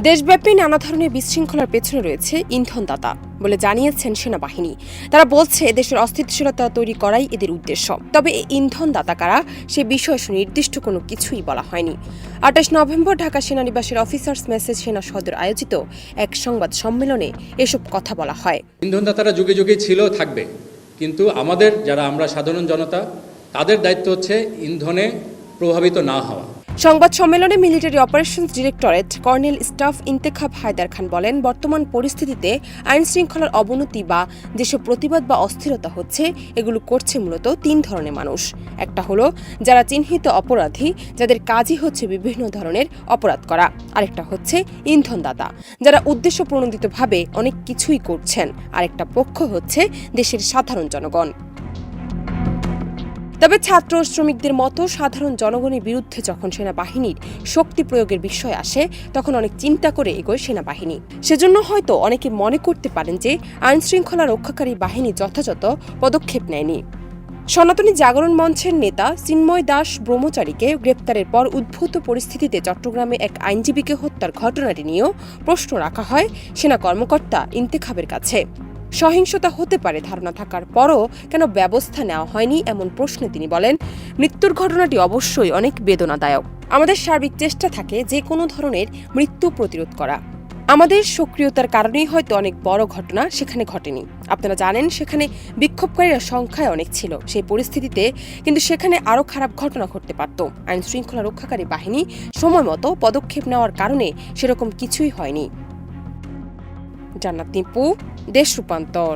দেশব্যাপী নানা ধরনের বিশৃঙ্খলার পেছনে রয়েছে ইন্ধনদাতা বলে জানিয়েছেন সেনাবাহিনী। তারা বলছে দেশের অস্থিতিশীলতা তৈরি করাই এদের উদ্দেশ্য। তবে এই ইন্ধনদাতা কারা সে বিষয়ে সুনির্দিষ্ট কোনো কিছুই বলা হয়নি। ২৮ নভেম্বর ঢাকা সেনানিবাসের অফিসার্স মেসেজ সেনা সদর আয়োজিত এক সংবাদ সম্মেলনে এসব কথা বলা হয়। ইন্ধনদাতারা যুগে যুগে ছিল, থাকবে, কিন্তু আমাদের যারা আমরা সাধারণ জনতা তাদের দায়িত্ব হচ্ছে ইন্ধনে প্রভাবিত না হওয়া। সংবাদ সম্মেলনে military operations directorate colonel staff Intekhab Haider Khan বলেন, বর্তমান পরিস্থিতিতে আইন শৃঙ্খলার অবনতি বা যেসব প্রতিবাদ বা অস্থিরতা হচ্ছে এগুলো করছে মূলত তিন ধরনের মানুষ। একটা হলো যারা চিহ্নিত অপরাধী, যাদের কাজই হচ্ছে বিভিন্ন ধরনের অপরাধ করা। আরেকটা হচ্ছে ইন্ধনদাতা, যারা উদ্দেশ্য প্রণোদিতভাবে অনেক কিছুই করছেন। আরেকটা পক্ষ হচ্ছে দেশের সাধারণ জনগণ। তবে ছাত্র শ্রমিকদের মতো সাধারণ জনগণের বিরুদ্ধে যখন সেনাবাহিনীর শক্তি প্রয়োগের বিষয় আসে তখন অনেক চিন্তা করে এগোয় সেনাবাহিনী। সেজন্য হয়তো অনেকে মনে করতে পারেন যে আইন শৃঙ্খলা রক্ষাকারী বাহিনী যথাযথ পদক্ষেপ নেয়নি। সনাতনী জাগরণ মঞ্চের নেতা চিন্ময় দাস ব্রহ্মচারীকে গ্রেপ্তারের পর উদ্ভূত পরিস্থিতিতে চট্টগ্রামে এক আইনজীবীকে হত্যার ঘটনাটি নিয়েও প্রশ্ন রাখা হয় সেনা কর্মকর্তা ইন্তেখাবের কাছে। সহিংসতা হতে পারে ধারণা থাকার পরও কেন ব্যবস্থা নেওয়া হয়নি এমন প্রশ্নে তিনি বলেন, মৃত্যুর ঘটনাটি অবশ্যই অনেক বেদনাদায়ক। আমাদের সার্বিক চেষ্টা থাকে যে কোনো ধরনের মৃত্যু প্রতিরোধ করা। আমাদের সক্রিয়তার কারণেই হয়তো অনেক বড় ঘটনা সেখানে ঘটেনি। আপনারা জানেন সেখানে বিক্ষোভকারীরা সংখ্যায় অনেক ছিল। সেই পরিস্থিতিতে কিন্তু সেখানে আরও খারাপ ঘটনা ঘটতে পারত। আইন শৃঙ্খলা রক্ষাকারী বাহিনী সময় মতো পদক্ষেপ নেওয়ার কারণে সেরকম কিছুই হয়নি। জান্নাত নিপু, দেশ রূপান্তর।